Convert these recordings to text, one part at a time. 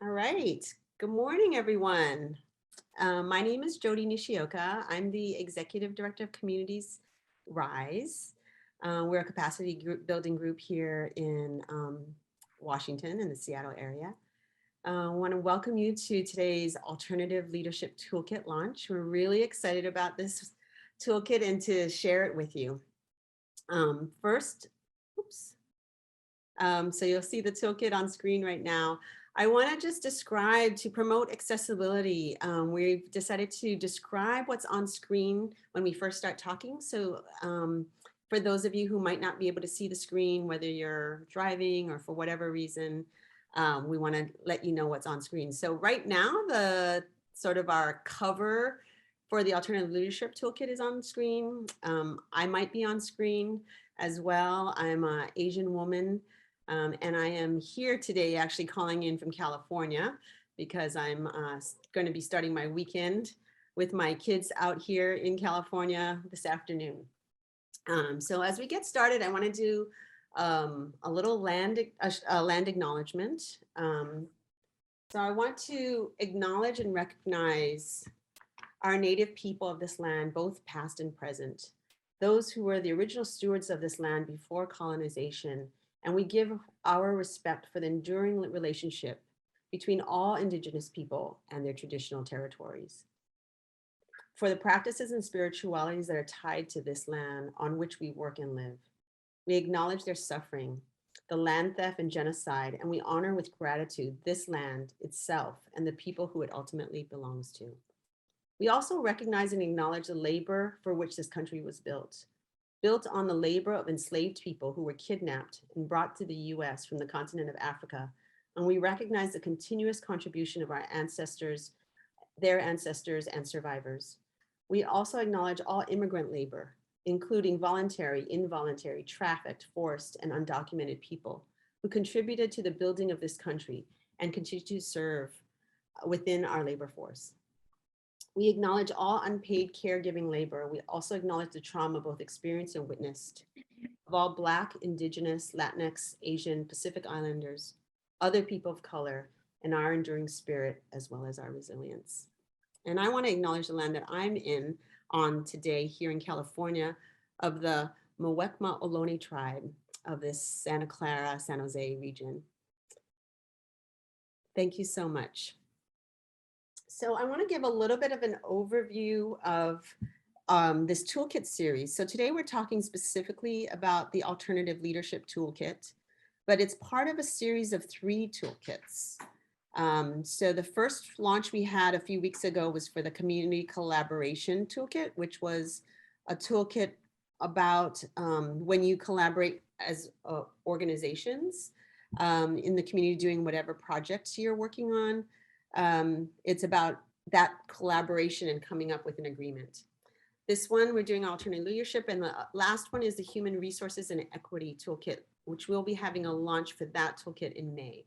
All right. Good morning, everyone. My name is Jodi Nishioka. I'm the Executive Director of Communities RISE. We're a capacity building group here in Washington in the Seattle area. I want to welcome you to today's Alternative Leadership Toolkit launch. We're really excited about this toolkit and to share it with you. First, oops. So you'll see the toolkit on screen right now. I want to just describe, to promote accessibility, we've decided to describe what's on screen when we first start talking. So for those of you who might not be able to see the screen, whether you're driving or for whatever reason, we want to let you know what's on screen. So right now, the sort of our cover for the Alternative Leadership Toolkit is on screen. I might be on screen as well. I'm an Asian woman. And I am here today actually calling in from California because I'm going to be starting my weekend with my kids out here in California this afternoon. So as we get started, I want to do a little land acknowledgement. So I want to acknowledge and recognize our native people of this land, both past and present, those who were the original stewards of this land before colonization. And we give our respect for the enduring relationship between all Indigenous people and their traditional territories. For the practices and spiritualities that are tied to this land on which we work and live. We acknowledge their suffering, the land theft and genocide, and we honor with gratitude this land itself and the people who it ultimately belongs to. We also recognize and acknowledge the labor for which this country was built on the labor of enslaved people who were kidnapped and brought to the US from the continent of Africa. And we recognize the continuous contribution of our ancestors, their ancestors and survivors. We also acknowledge all immigrant labor, including voluntary, involuntary, trafficked, forced, and undocumented people who contributed to the building of this country and continue to serve within our labor force. We acknowledge all unpaid caregiving labor. We also acknowledge the trauma both experienced and witnessed of all Black, Indigenous, Latinx, Asian, Pacific Islanders, other people of color, and our enduring spirit, as well as our resilience. And I want to acknowledge the land that I'm on today here in California of the Muwekma Ohlone tribe of this Santa Clara, San Jose region. Thank you so much. So I want to give a little bit of an overview of this toolkit series. So today we're talking specifically about the Alternative Leadership Toolkit, but it's part of a series of 3 toolkits. So the first launch we had a few weeks ago was for the Community Collaboration Toolkit, which was a toolkit about when you collaborate as organizations in the community doing whatever projects you're working on. It's about that collaboration and coming up with an agreement. This one, we're doing alternative leadership, and the last one is the Human Resources and Equity Toolkit, which we'll be having a launch for that toolkit in May.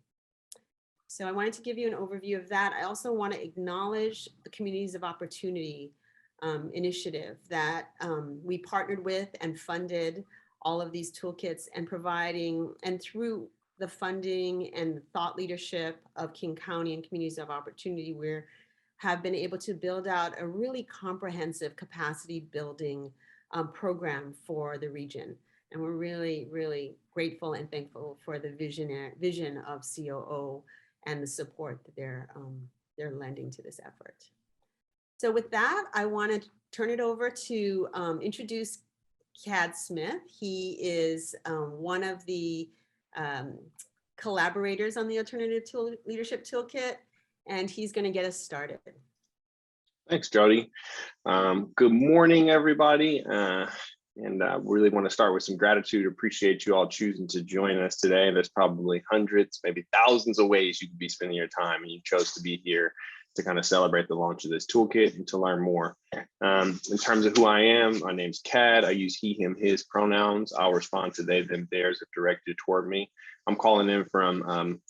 So I wanted to give you an overview of that. I also want to acknowledge the Communities of Opportunity initiative that we partnered with and funded all of these toolkits and providing, and through the funding and thought leadership of King County and Communities of Opportunity, we have been able to build out a really comprehensive capacity building program for the region. And we're really, really grateful and thankful for the vision of COO and the support that they're lending to this effort. So with that, I want to turn it over to introduce KAD'S Smith. He is one of the collaborators on the Alternative Leadership Toolkit, and he's going to get us started. Thanks, Jodi. Good morning, everybody. And really want to start with some gratitude. Appreciate you all choosing to join us today. There's probably hundreds, maybe thousands of ways you could be spending your time, and you chose to be here to kind of celebrate the launch of this toolkit and to learn more. In terms of who I am, my name's KAD. I use he, him, his pronouns. I'll respond to they, them, theirs if directed toward me. I'm calling in from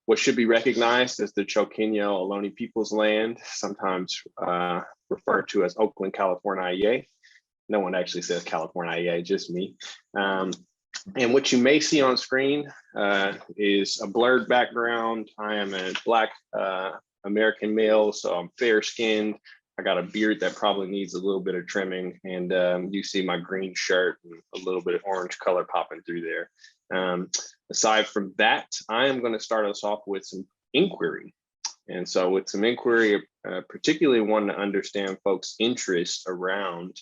what should be recognized as the Choqueño Ohlone People's Land, sometimes referred to as Oakland, California. No one actually says California, just me. And what you may see on screen is a blurred background. I am a Black American male, so I'm fair skinned. I got a beard that probably needs a little bit of trimming, and you see my green shirt and a little bit of orange color popping through there. Aside from that, I am going to start us off with some inquiry. And so with some inquiry, particularly one to understand folks' interest around,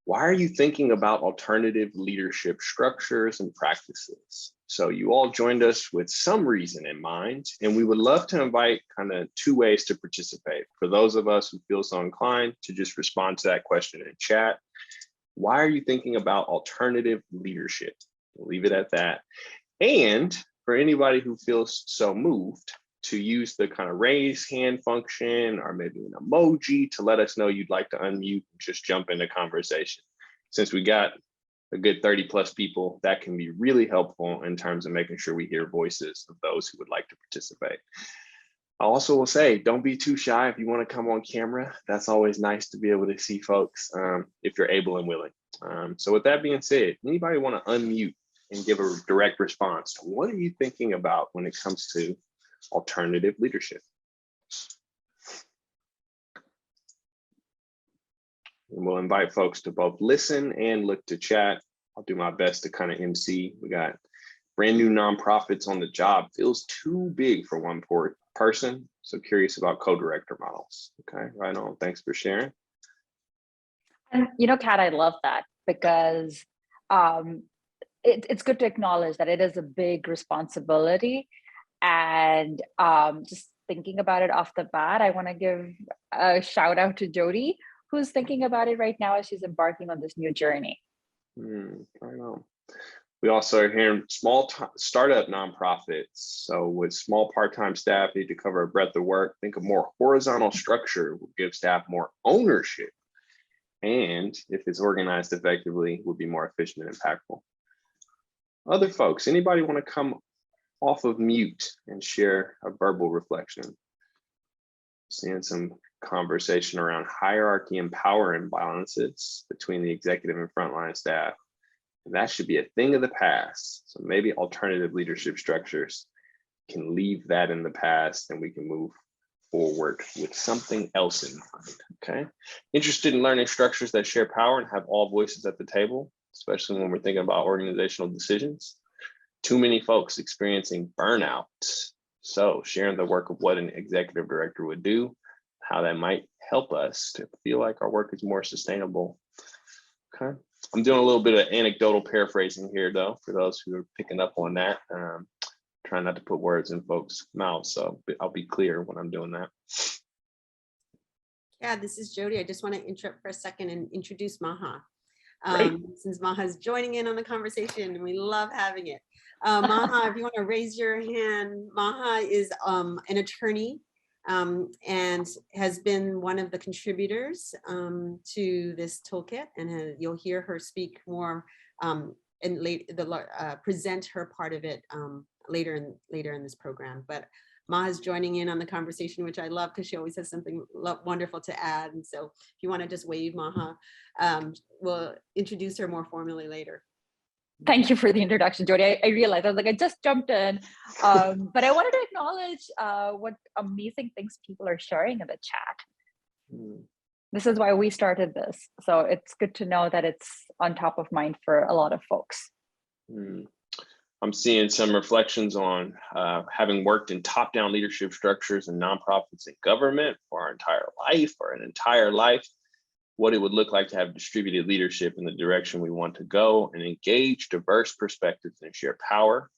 why are you thinking about alternative leadership structures and practices? So you all joined us with some reason in mind, and we would love to invite kind of two ways to participate. For those of us who feel so inclined to just respond to that question in chat, why are you thinking about alternative leadership? We'll leave it at that. And for anybody who feels so moved to use the kind of raise hand function or maybe an emoji to let us know you'd like to unmute and just jump into conversation. Since we got a good 30 plus people, that can be really helpful in terms of making sure we hear voices of those who would like to participate. I also will say, don't be too shy if you want to come on camera. That's always nice to be able to see folks if you're able and willing. So with that being said, anybody want to unmute and give a direct response to what are you thinking about when it comes to alternative leadership? And we'll invite folks to both listen and look to chat. I'll do my best to kind of MC. We got brand new nonprofits on the job. Feels too big for one person. So curious about co-director models. Okay, right on. Thanks for sharing. And Kat, I love that because it's good to acknowledge that it is a big responsibility. And just thinking about it off the bat, I want to give a shout out to Jodi, who's thinking about it right now as she's embarking on this new journey. I know. We also are hearing small startup nonprofits. So with small part-time staff need to cover a breadth of work, think a more horizontal structure will give staff more ownership. And if it's organized effectively, will be more efficient and impactful. Other folks, anybody want to come off of mute and share a verbal reflection? Seeing some conversation around hierarchy and power imbalances between the executive and frontline staff. And that should be a thing of the past. So maybe alternative leadership structures can leave that in the past and we can move forward with something else in mind, okay? Interested in learning structures that share power and have all voices at the table, especially when we're thinking about organizational decisions. Too many folks experiencing burnout. So sharing the work of what an executive director would do, how that might help us to feel like our work is more sustainable. Okay, I'm doing a little bit of anecdotal paraphrasing here though, for those who are picking up on that. Trying not to put words in folks' mouths, so I'll be clear when I'm doing that. Yeah, this is Jodi. I just want to interrupt for a second and introduce Maha. Since Maha's joining in on the conversation and we love having it. Maha, if you want to raise your hand, Maha is an attorney and has been one of the contributors to this toolkit, and you'll hear her speak more and present her part of it later in this program. But Maha's joining in on the conversation, which I love because she always has something wonderful to add. And so if you want to just wave Maha, we'll introduce her more formally later. Thank you for the introduction, Jodi. I realized, I was like, I just jumped in, but I wanted to acknowledge what amazing things people are sharing in the chat. This is why we started this. So it's good to know that it's on top of mind for a lot of folks. I'm seeing some reflections on having worked in top-down leadership structures and nonprofits and government for our entire life or an entire life, what it would look like to have distributed leadership in the direction we want to go and engage diverse perspectives and share power.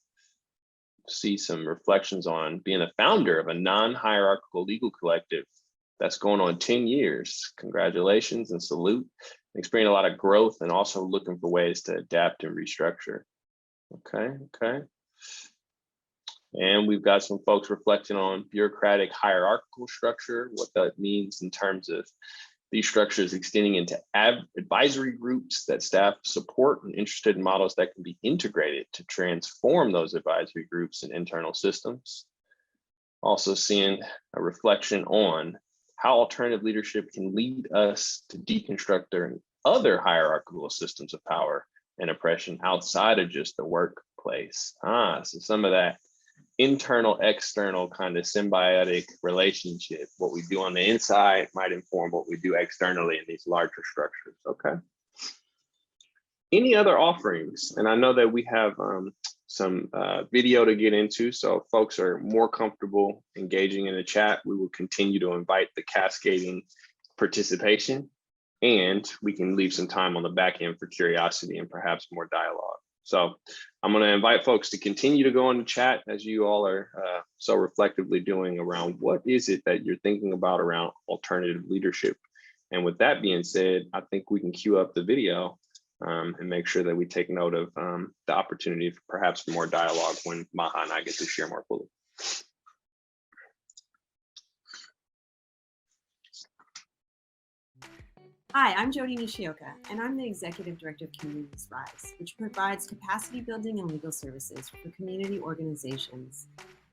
See some reflections on being a founder of a non-hierarchical legal collective that's going on 10 years. Congratulations and salute. Experiencing a lot of growth and also looking for ways to adapt and restructure. Okay. And we've got some folks reflecting on bureaucratic hierarchical structure, what that means in terms of these structures extending into advisory groups that staff support and interested in models that can be integrated to transform those advisory groups and internal systems. Also seeing a reflection on how alternative leadership can lead us to deconstruct other hierarchical systems of power and oppression outside of just the workplace. So some of that internal, external kind of symbiotic relationship, what we do on the inside might inform what we do externally in these larger structures. Okay. Any other offerings? And I know that we have some video to get into, so if folks are more comfortable engaging in the chat, we will continue to invite the cascading participation, and we can leave some time on the back end for curiosity and perhaps more dialogue. So I'm going to invite folks to continue to go in the chat as you all are so reflectively doing around what is it that you're thinking about around alternative leadership. And with that being said, I think we can cue up the video and make sure that we take note of the opportunity for perhaps more dialogue when Maha and I get to share more fully. Hi, I'm Jodi Nishioka, and I'm the Executive Director of Communities Rise, which provides capacity building and legal services for community organizations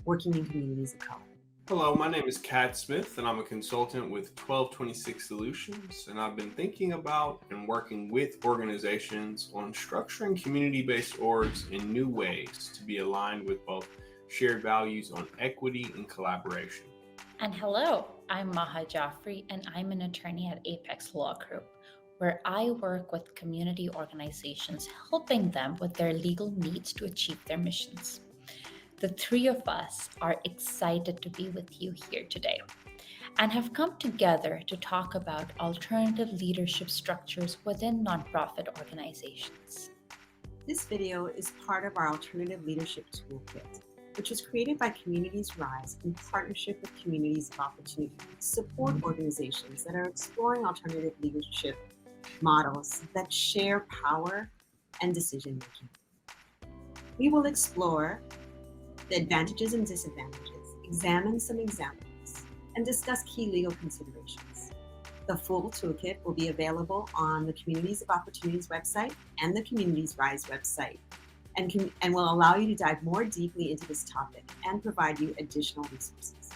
working in communities of color. Hello, my name is Kat Smith, and I'm a consultant with 1226 Solutions, and I've been thinking about and working with organizations on structuring community-based orgs in new ways to be aligned with both shared values on equity and collaboration. And hello, I'm Maha Jaffrey, and I'm an attorney at Apex Law Group, where I work with community organizations, helping them with their legal needs to achieve their missions. The three of us are excited to be with you here today and have come together to talk about alternative leadership structures within nonprofit organizations. This video is part of our Alternative Leadership Toolkit, which was created by Communities Rise in partnership with Communities of Opportunity to support organizations that are exploring alternative leadership models that share power and decision-making. We will explore the advantages and disadvantages, examine some examples, and discuss key legal considerations. The full toolkit will be available on the Communities of Opportunities website and the Communities Rise website, and will allow you to dive more deeply into this topic and provide you additional resources.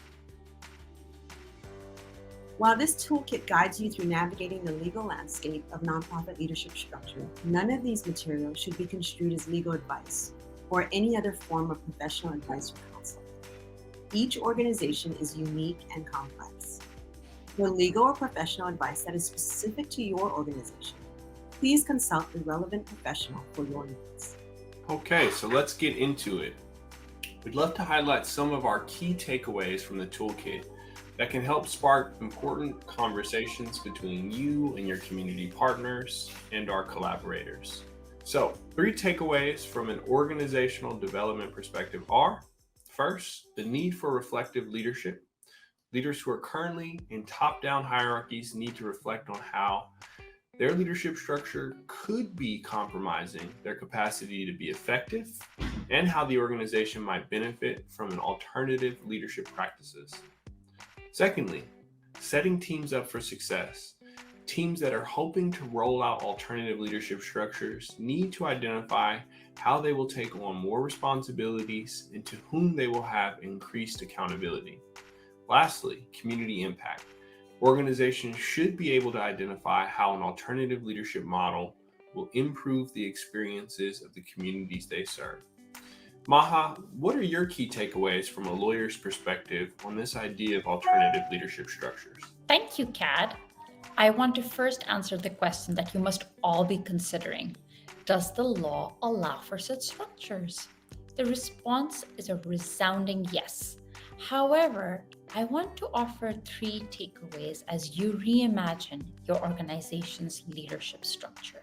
While this toolkit guides you through navigating the legal landscape of nonprofit leadership structure, none of these materials should be construed as legal advice or any other form of professional advice or counsel. Each organization is unique and complex. For legal or professional advice that is specific to your organization, please consult the relevant professional for your needs. Okay, so let's get into it. We'd love to highlight some of our key takeaways from the toolkit that can help spark important conversations between you and your community partners and our collaborators. So, 3 takeaways from an organizational development perspective are: first, the need for reflective leadership. Leaders who are currently in top-down hierarchies need to reflect on how their leadership structure could be compromising their capacity to be effective and how the organization might benefit from an alternative leadership practices. Secondly, setting teams up for success. Teams that are hoping to roll out alternative leadership structures need to identify how they will take on more responsibilities and to whom they will have increased accountability. Lastly, community impact. Organizations should be able to identify how an alternative leadership model will improve the experiences of the communities they serve. Maha, what are your key takeaways from a lawyer's perspective on this idea of alternative leadership structures? Thank you, Kad. I want to first answer the question that you must all be considering. Does the law allow for such structures? The response is a resounding yes. However, I want to offer 3 takeaways as you reimagine your organization's leadership structure.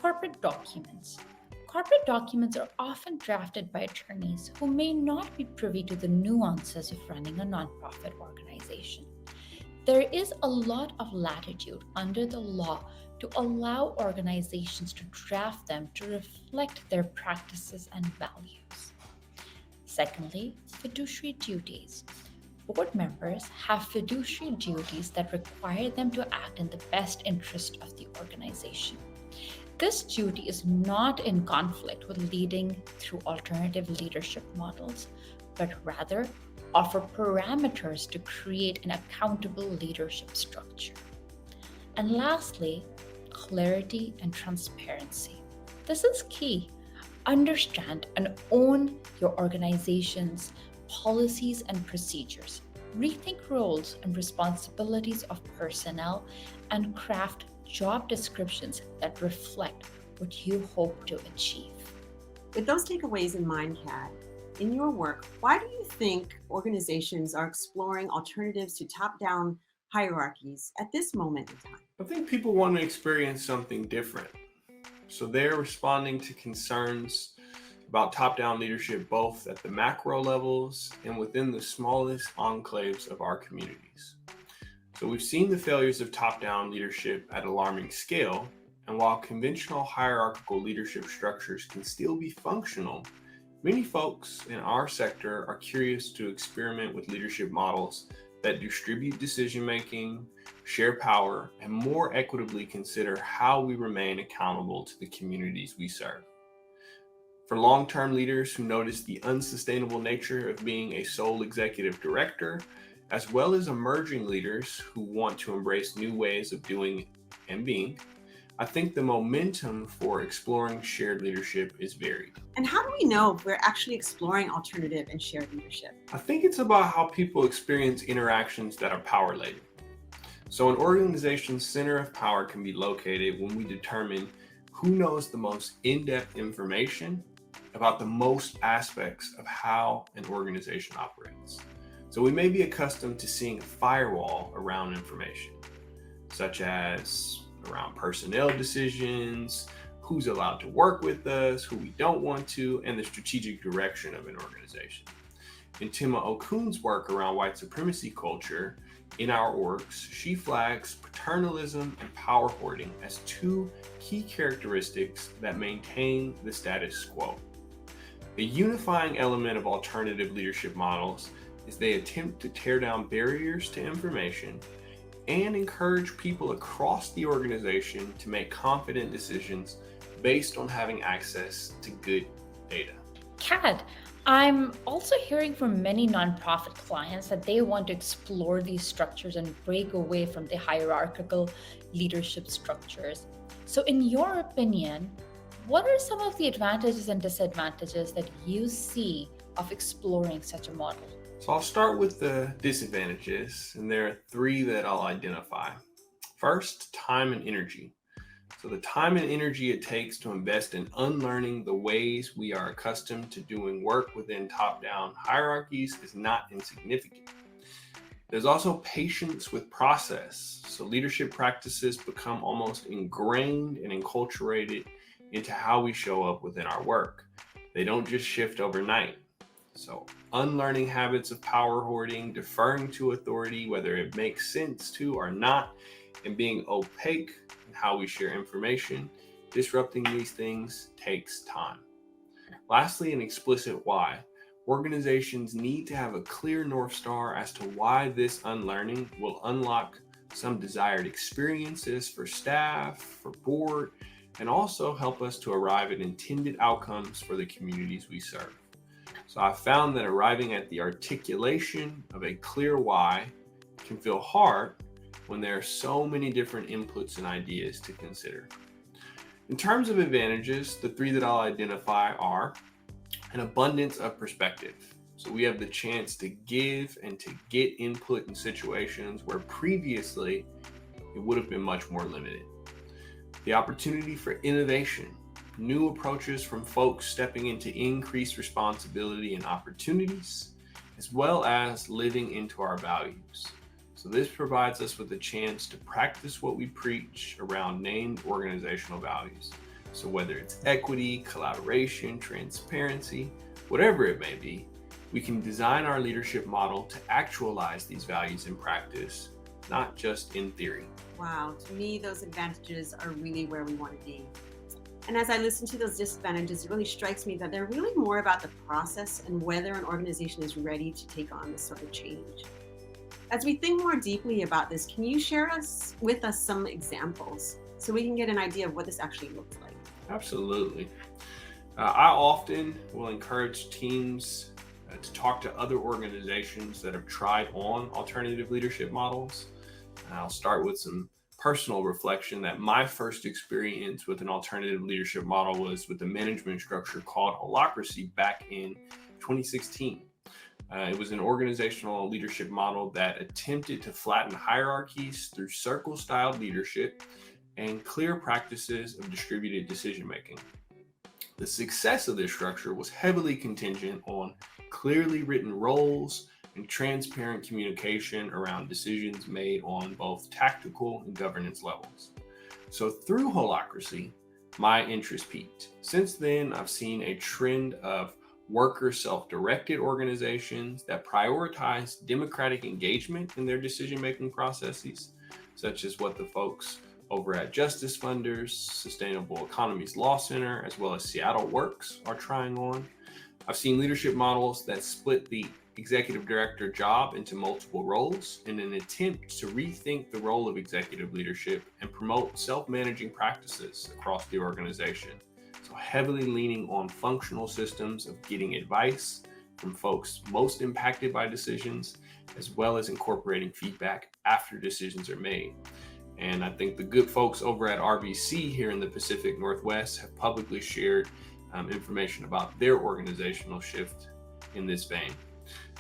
Corporate documents. Corporate documents are often drafted by attorneys who may not be privy to the nuances of running a nonprofit organization. There is a lot of latitude under the law to allow organizations to draft them to reflect their practices and values. Secondly, fiduciary duties. Board members have fiduciary duties that require them to act in the best interest of the organization. This duty is not in conflict with leading through alternative leadership models, but rather offer parameters to create an accountable leadership structure. And lastly, clarity and transparency. This is key. Understand and own your organization's policies and procedures. Rethink roles and responsibilities of personnel and craft job descriptions that reflect what you hope to achieve. With those takeaways in mind, Kat, in your work, why do you think organizations are exploring alternatives to top-down hierarchies at this moment in time? I think people want to experience something different. So they're responding to concerns about top-down leadership, both at the macro levels and within the smallest enclaves of our communities. So we've seen the failures of top-down leadership at alarming scale, and while conventional hierarchical leadership structures can still be functional, many folks in our sector are curious to experiment with leadership models that distribute decision-making, share power, and more equitably consider how we remain accountable to the communities we serve. For long-term leaders who notice the unsustainable nature of being a sole executive director, as well as emerging leaders who want to embrace new ways of doing and being, I think the momentum for exploring shared leadership is varied. And how do we know if we're actually exploring alternative and shared leadership? I think it's about how people experience interactions that are power-laden. So an organization's center of power can be located when we determine who knows the most in-depth information about the most aspects of how an organization operates. So we may be accustomed to seeing a firewall around information, such as around personnel decisions, who's allowed to work with us, who we don't want to, and the strategic direction of an organization. In Tima Okun's work around white supremacy culture in our orgs, she flags paternalism and power hoarding as two key characteristics that maintain the status quo. A unifying element of alternative leadership models is they attempt to tear down barriers to information and encourage people across the organization to make confident decisions based on having access to good data. Kat, I'm also hearing from many nonprofit clients that they want to explore these structures and break away from the hierarchical leadership structures. So in your opinion, what are some of the advantages and disadvantages that you see of exploring such a model? So I'll start with the disadvantages, and there are three that I'll identify. First, time and energy. So the time and energy it takes to invest in unlearning the ways we are accustomed to doing work within top-down hierarchies is not insignificant. There's also patience with process. So leadership practices become almost ingrained and enculturated into how we show up within our work. They don't just shift overnight. So unlearning habits of power hoarding, deferring to authority, whether it makes sense to or not, and being opaque in how we share information, disrupting these things takes time. Lastly, an explicit why. Organizations need to have a clear North Star as to why this unlearning will unlock some desired experiences for staff, for board, and also help us to arrive at intended outcomes for the communities we serve. So I found that arriving at the articulation of a clear why can feel hard when there are so many different inputs and ideas to consider. In terms of advantages, the three that I'll identify are an abundance of perspective. So we have the chance to give and to get input in situations where previously it would have been much more limited. The opportunity for innovation, new approaches from folks stepping into increased responsibility and opportunities, as well as living into our values. So this provides us with a chance to practice what we preach around named organizational values. So whether it's equity, collaboration, transparency, whatever it may be, we can design our leadership model to actualize these values in practice, not just in theory. Wow, to me, those advantages are really where we want to be. And as I listen to those disadvantages, it really strikes me that they're really more about the process and whether an organization is ready to take on this sort of change. As we think more deeply about this, can you share with us some examples so we can get an idea of what this actually looks like? Absolutely. I often will encourage teams to talk to other organizations that have tried on alternative leadership models. I'll start with some personal reflection that my first experience with an alternative leadership model was with a management structure called Holacracy back in 2016. It was an organizational leadership model that attempted to flatten hierarchies through circle-style leadership and clear practices of distributed decision-making. The success of this structure was heavily contingent on clearly written roles and transparent communication around decisions made on both tactical and governance levels. So through Holacracy, my interest peaked. Since then, I've seen a trend of worker self-directed organizations that prioritize democratic engagement in their decision-making processes, such as what the folks over at Justice Funders, Sustainable Economies Law Center, as well as Seattle Works are trying on. I've seen leadership models that split the executive director job into multiple roles in an attempt to rethink the role of executive leadership and promote self-managing practices across the organization. So heavily leaning on functional systems of getting advice from folks most impacted by decisions, as well as incorporating feedback after decisions are made. And I think the good folks over at RBC here in the Pacific Northwest have publicly shared information about their organizational shift in this vein.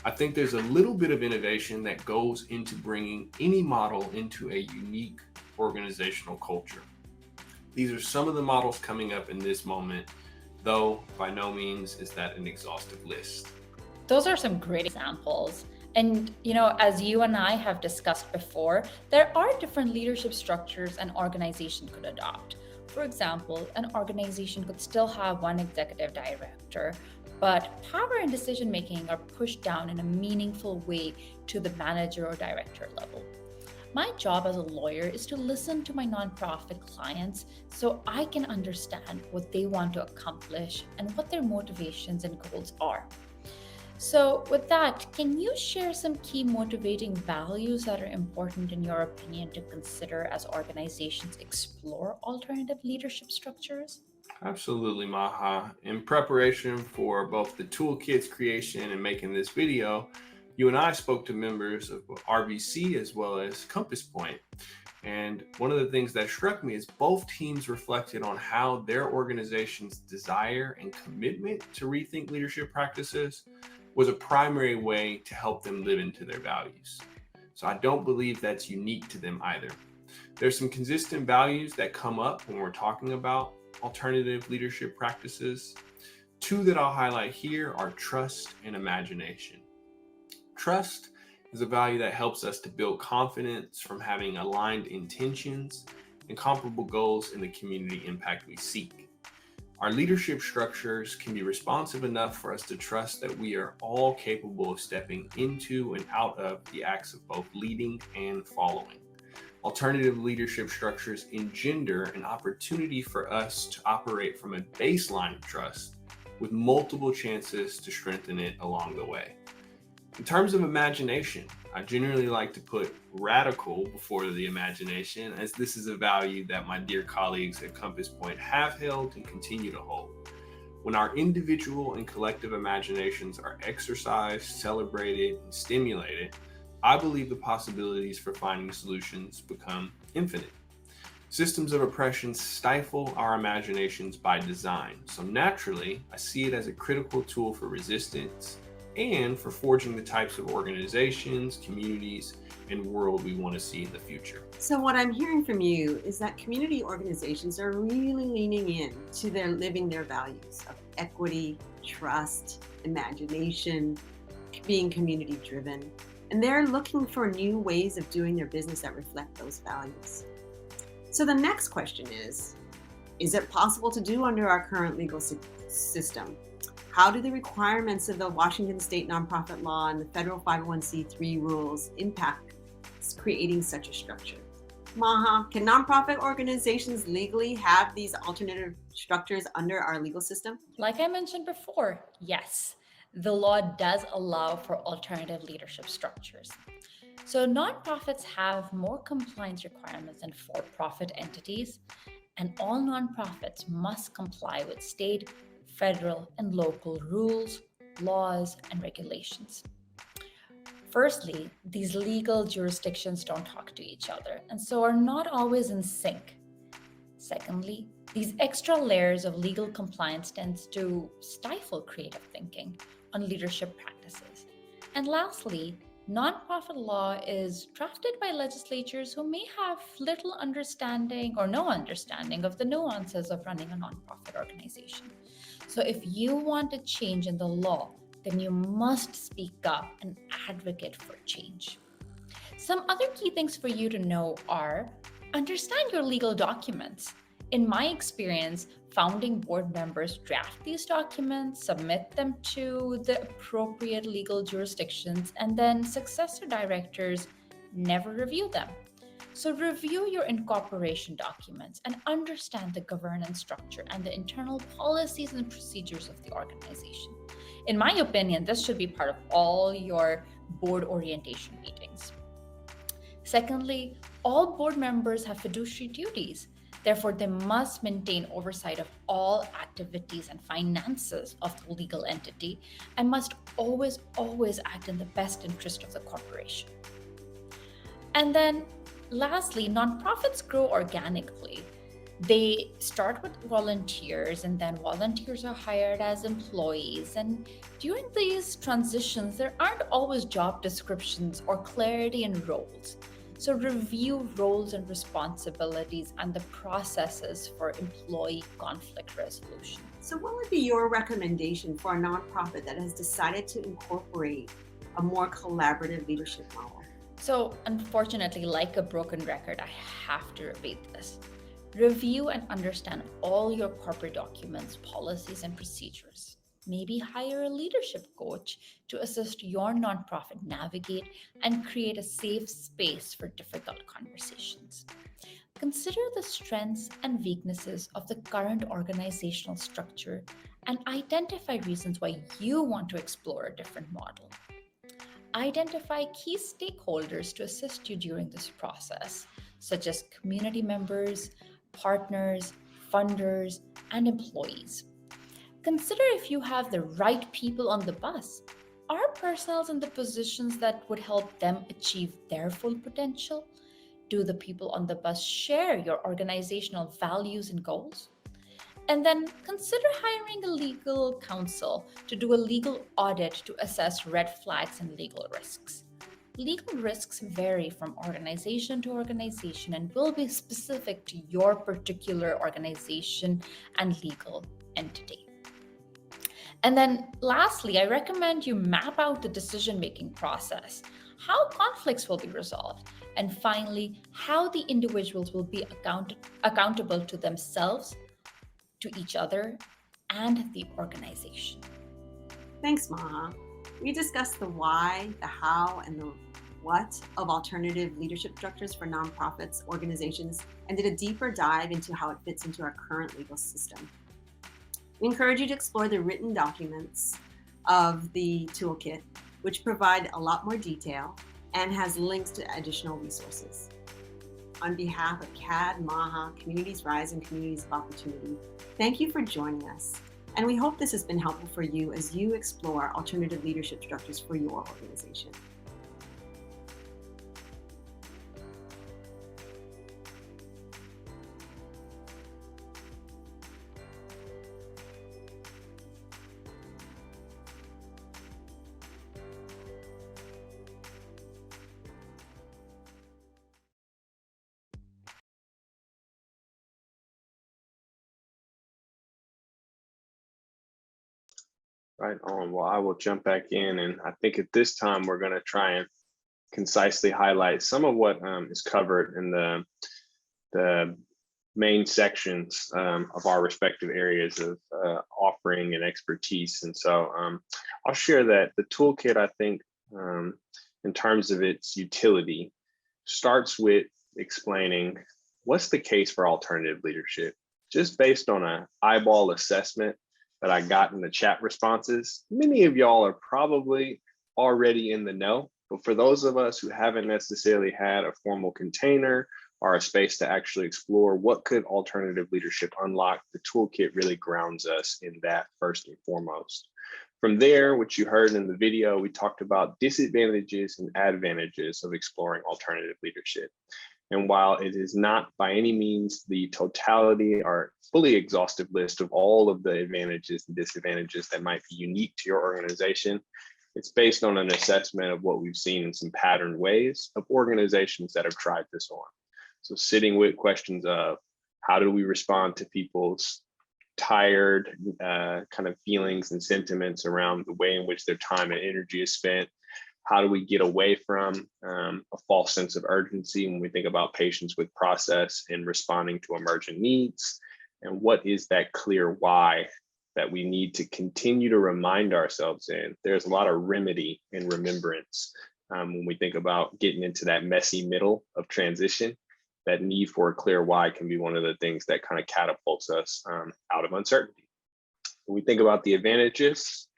I think there's a little bit of innovation that goes into bringing any model into a unique organizational culture. These are some of the models coming up in this moment, though by no means is that an exhaustive list. Those are some great examples. And, as you and I have discussed before, there are different leadership structures an organization could adopt. For example, an organization could still have one executive director, but power and decision-making are pushed down in a meaningful way to the manager or director level. My job as a lawyer is to listen to my nonprofit clients so I can understand what they want to accomplish and what their motivations and goals are. So with that, can you share some key motivating values that are important in your opinion to consider as organizations explore alternative leadership structures? Absolutely, Maha. In preparation for both the toolkit's creation and making this video, you and I spoke to members of RBC as well as Compass Point. And one of the things that struck me is both teams reflected on how their organization's desire and commitment to rethink leadership practices was a primary way to help them live into their values. So I don't believe that's unique to them either. There's some consistent values that come up when we're talking about alternative leadership practices. Two that I'll highlight here are trust and imagination. Trust is a value that helps us to build confidence from having aligned intentions and comparable goals in the community impact we seek. Our leadership structures can be responsive enough for us to trust that we are all capable of stepping into and out of the acts of both leading and following. Alternative leadership structures engender an opportunity for us to operate from a baseline of trust with multiple chances to strengthen it along the way. In terms of imagination, I generally like to put radical before the imagination, as this is a value that my dear colleagues at Compass Point have held and continue to hold. When our individual and collective imaginations are exercised, celebrated, and stimulated, I believe the possibilities for finding solutions become infinite. Systems of oppression stifle our imaginations by design, so naturally, I see it as a critical tool for resistance and for forging the types of organizations, communities, and world we want to see in the future. So what I'm hearing from you is that community organizations are really leaning in to living their values of equity, trust, imagination, being community driven. And they're looking for new ways of doing their business that reflect those values. So the next question is it possible to do under our current legal system? How do the requirements of the Washington state nonprofit law and the federal 501c3 rules impact creating such a structure? Maha, can nonprofit organizations legally have these alternative structures under our legal system? Like I mentioned before, yes, the law does allow for alternative leadership structures. So nonprofits have more compliance requirements than for-profit entities, and all nonprofits must comply with state, federal, and local rules, laws, and regulations. Firstly, these legal jurisdictions don't talk to each other and so are not always in sync. Secondly, these extra layers of legal compliance tends to stifle creative thinking on leadership practices. And lastly, nonprofit law is drafted by legislatures who may have little understanding or no understanding of the nuances of running a nonprofit organization. So if you want a change in the law, then you must speak up and advocate for change. Some other key things for you to know are: understand your legal documents. In my experience, founding board members draft these documents, submit them to the appropriate legal jurisdictions, and then successor directors never review them. So review your incorporation documents and understand the governance structure and the internal policies and procedures of the organization. In my opinion, this should be part of all your board orientation meetings. Secondly, all board members have fiduciary duties. Therefore, they must maintain oversight of all activities and finances of the legal entity and must always act in the best interest of the corporation. And then lastly, nonprofits grow organically. They start with volunteers, and then volunteers are hired as employees. And during these transitions, there aren't always job descriptions or clarity in roles. So review roles and responsibilities and the processes for employee conflict resolution. So what would be your recommendation for a nonprofit that has decided to incorporate a more collaborative leadership model? So unfortunately, like a broken record, I have to repeat this. Review and understand all your corporate documents, policies, and procedures. Maybe hire a leadership coach to assist your nonprofit navigate and create a safe space for difficult conversations. Consider the strengths and weaknesses of the current organizational structure and identify reasons why you want to explore a different model. Identify key stakeholders to assist you during this process, such as community members, partners, funders, and employees. Consider if you have the right people on the bus. Are personnel in the positions that would help them achieve their full potential? Do the people on the bus share your organizational values and goals? And then consider hiring a legal counsel to do a legal audit to assess red flags and legal risks. Legal risks vary from organization to organization and will be specific to your particular organization and legal entity. And then lastly, I recommend you map out the decision-making process, how conflicts will be resolved, and finally, how the individuals will be accountable to themselves, to each other, and the organization. Thanks, Maha. We discussed the why, the how, and the what of alternative leadership structures for nonprofits, organizations, and did a deeper dive into how it fits into our current legal system. We encourage you to explore the written documents of the toolkit, which provide a lot more detail and has links to additional resources. On behalf of KAD, MAHA, Communities Rise, and Communities of Opportunity, thank you for joining us. And we hope this has been helpful for you as you explore alternative leadership structures for your organization. Right on. Well, I will jump back in, and I think at this time we're going to try and concisely highlight some of what is covered in the main sections of our respective areas of offering and expertise. And so I'll share that the toolkit, I think, in terms of its utility, starts with explaining what's the case for alternative leadership. Just based on an eyeball assessment that I got in the chat responses, many of y'all are probably already in the know, but for those of us who haven't necessarily had a formal container or a space to actually explore what could alternative leadership unlock, the toolkit really grounds us in that first and foremost. From there, what you heard in the video, we talked about disadvantages and advantages of exploring alternative leadership. And while it is not by any means the totality or fully exhaustive list of all of the advantages and disadvantages that might be unique to your organization, it's based on an assessment of what we've seen in some patterned ways of organizations that have tried this on. So sitting with questions of how do we respond to people's tired kind of feelings and sentiments around the way in which their time and energy is spent? How do we get away from a false sense of urgency when we think about patients with process and responding to emergent needs? And what is that clear why that we need to continue to remind ourselves in? There's a lot of remedy and remembrance when we think about getting into that messy middle of transition. That need for a clear why can be one of the things that kind of catapults us out of uncertainty. When we think about the advantages,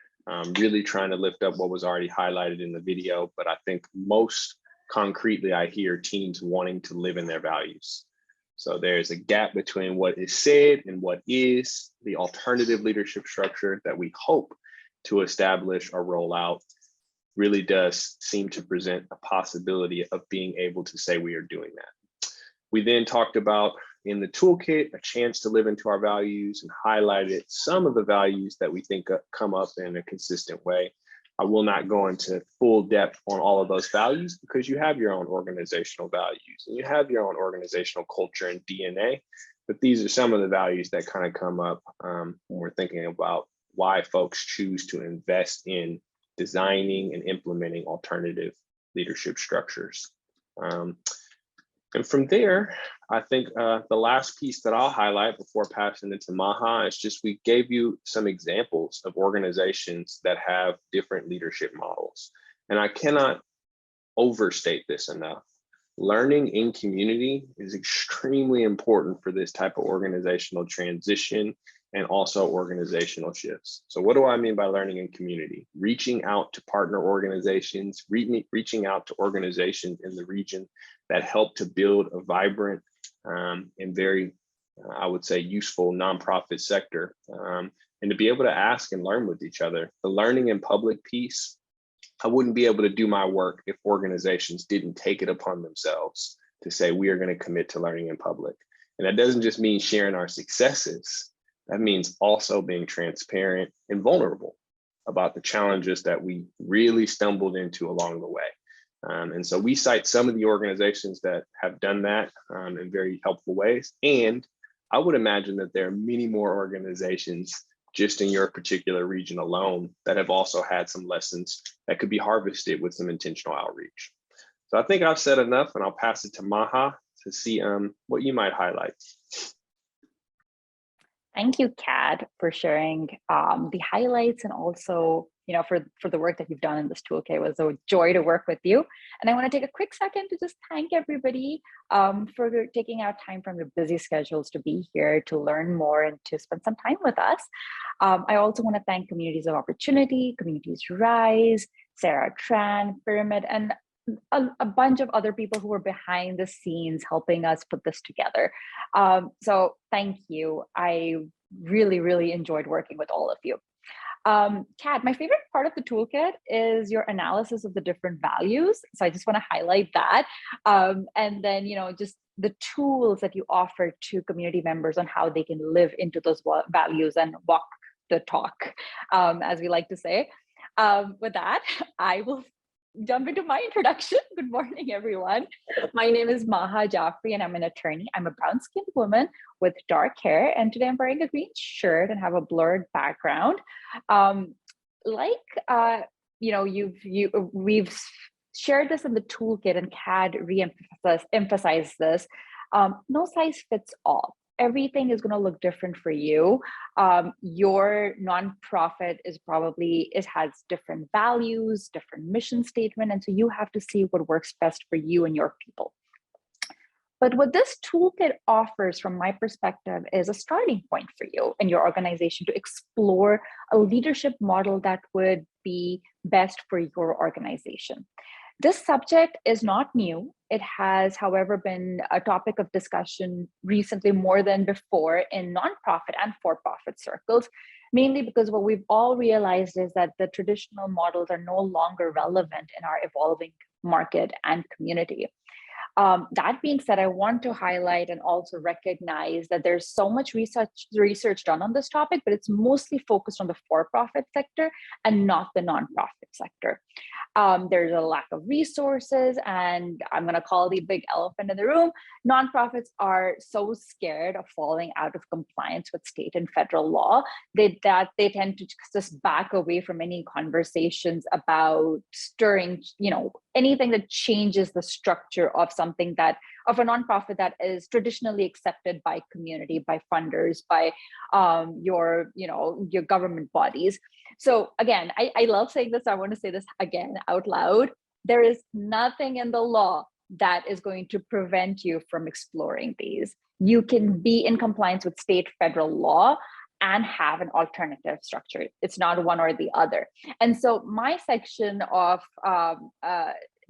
really trying to lift up what was already highlighted in the video, but I think most concretely, I hear teams wanting to live in their values. So there's a gap between what is said and what is the alternative leadership structure that we hope to establish or roll out really does seem to present a possibility of being able to say we are doing that. We then talked about in the toolkit, a chance to live into our values and highlighted some of the values that we think come up in a consistent way. I will not go into full depth on all of those values because you have your own organizational values and you have your own organizational culture and DNA, but these are some of the values that kind of come up when we're thinking about why folks choose to invest in designing and implementing alternative leadership structures. And from there, I think the last piece that I'll highlight before passing it to Maha is just we gave you some examples of organizations that have different leadership models. And I cannot overstate this enough. Learning in community is extremely important for this type of organizational transition and also organizational shifts. So what do I mean by learning in community? Reaching out to partner organizations, reaching out to organizations in the region that help to build a vibrant and very, I would say, useful nonprofit sector, and to be able to ask and learn with each other. The learning in public piece, I wouldn't be able to do my work if organizations didn't take it upon themselves to say, we are going to commit to learning in public. And that doesn't just mean sharing our successes. That means also being transparent and vulnerable about the challenges that we really stumbled into along the way. And so we cite some of the organizations that have done that in very helpful ways. And I would imagine that there are many more organizations just in your particular region alone that have also had some lessons that could be harvested with some intentional outreach. So I think I've said enough, and I'll pass it to Maha to see what you might highlight. Thank you, KAD, for sharing the highlights and also, for the work that you've done in this toolkit. It was a joy to work with you. And I want to take a quick second to just thank everybody for taking out time from your busy schedules to be here, to learn more and to spend some time with us. I also want to thank Communities of Opportunity, Communities Rise, Sarah Tran, Pyramid, and a bunch of other people who were behind the scenes helping us put this together. So thank you. I really, really enjoyed working with all of you. KAD, my favorite part of the toolkit is your analysis of the different values. So I just want to highlight that. And then, just the tools that you offer to community members on how they can live into those values and walk the talk, as we like to say. With that, I will jump into my introduction. Good morning, everyone. My name is Maha Jaffrey, and I'm an attorney. I'm a brown-skinned woman with dark hair, and today I'm wearing a green shirt and have a blurred background. We've shared this in the toolkit, and KAD emphasized this. No size fits all. Everything is going to look different for you. Your nonprofit has different values, different mission statement, and so you have to see what works best for you and your people. But what this toolkit offers, from my perspective, is a starting point for you and your organization to explore a leadership model that would be best for your organization. This subject is not new. It has, however, been a topic of discussion recently more than before in nonprofit and for-profit circles. mainly because what we've all realized is that the traditional models are no longer relevant in our evolving market and community. That being said, I want to highlight and also recognize that there's so much research done on this topic, but it's mostly focused on the for-profit sector and not the nonprofit sector. There's a lack of resources, and I'm going to call the big elephant in the room. Nonprofits are so scared of falling out of compliance with state and federal law that they tend to just back away from any conversations about stirring, anything that changes the structure of something of a nonprofit that is traditionally accepted by community, by funders, by your government bodies. So again, I love saying this. I want to say this again out loud. There is nothing in the law that is going to prevent you from exploring these. You can be in compliance with state, federal law and have an alternative structure. It's not one or the other. And so my section of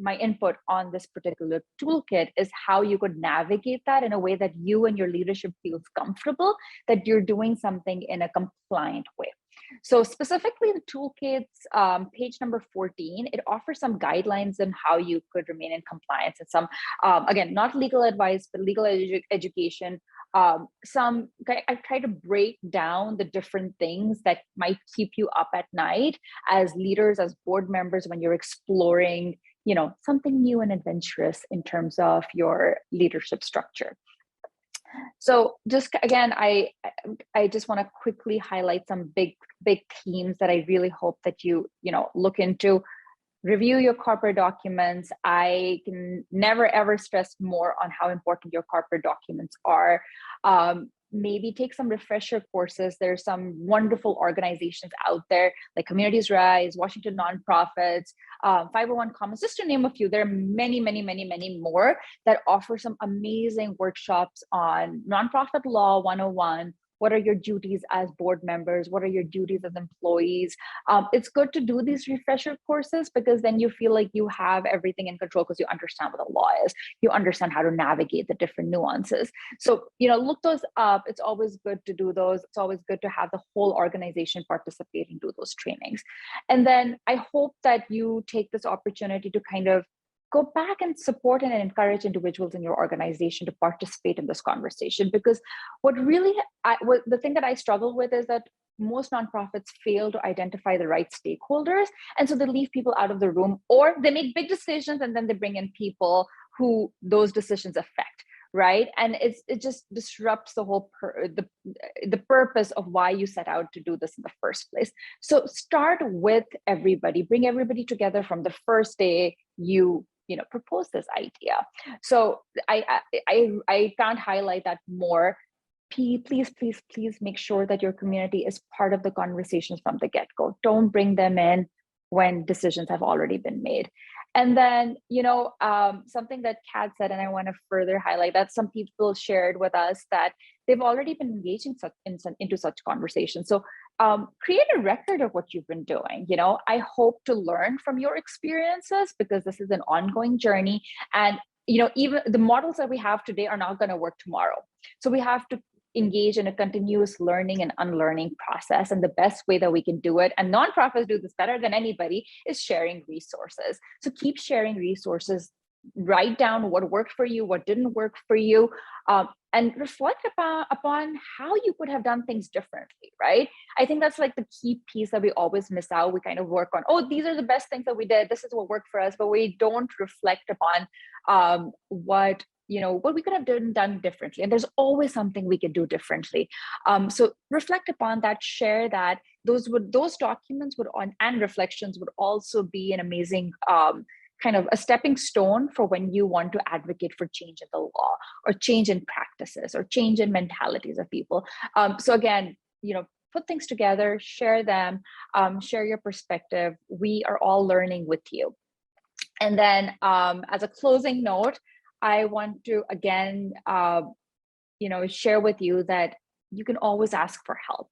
my input on this particular toolkit is how you could navigate that in a way that you and your leadership feels comfortable that you're doing something in a compliant way. So specifically the toolkit's page number 14, it offers some guidelines on how you could remain in compliance and some, again, not legal advice, but legal education. I've tried to break down the different things that might keep you up at night as leaders, as board members, when you're exploring something new and adventurous in terms of your leadership structure. So just again, I just want to quickly highlight some big themes that I really hope that you look into. Review your corporate documents. I can never ever stress more on how important your corporate documents are. Maybe take some refresher courses. There's some wonderful organizations out there like Communities Rise, Washington Nonprofits, 501 Commons, just to name a few. There are many, many, many, many more that offer some amazing workshops on nonprofit law 101. What are your duties as board members? What are your duties as employees? It's good to do these refresher courses because then you feel like you have everything in control because you understand what the law is. You understand how to navigate the different nuances. So, look those up. It's always good to do those. It's always good to have the whole organization participate and do those trainings. And then I hope that you take this opportunity to kind of go back and support and encourage individuals in your organization to participate in this conversation. Because the thing that I struggle with is that most nonprofits fail to identify the right stakeholders. And so they leave people out of the room, or they make big decisions and then they bring in people who those decisions affect. Right. And it just disrupts the whole the purpose of why you set out to do this in the first place. So start with everybody, bring everybody together from the first day you propose this idea. So I can't highlight that more. Please make sure that your community is part of the conversations from the get-go. Don't bring them in when decisions have already been made. And then, something that Kat said, and I want to further highlight that some people shared with us that they've already been engaging into such conversations. So create a record of what you've been doing. I hope to learn from your experiences because this is an ongoing journey. And, even the models that we have today are not going to work tomorrow. So we have to engage in a continuous learning and unlearning process. And the best way that we can do it, and nonprofits do this better than anybody, is sharing resources. So keep sharing resources, write down what worked for you, what didn't work for you, and reflect upon how you could have done things differently, right? I think that's like the key piece that we always miss out. We kind of work on, these are the best things that we did. This is what worked for us, but we don't reflect upon what we could have done differently. And there's always something we can do differently. So reflect upon that, share that. Those documents and reflections would also be an amazing kind of a stepping stone for when you want to advocate for change in the law or change in practices or change in mentalities of people. So again, put things together, share them, share your perspective. We are all learning with you. And then as a closing note, I want to again, share with you that you can always ask for help.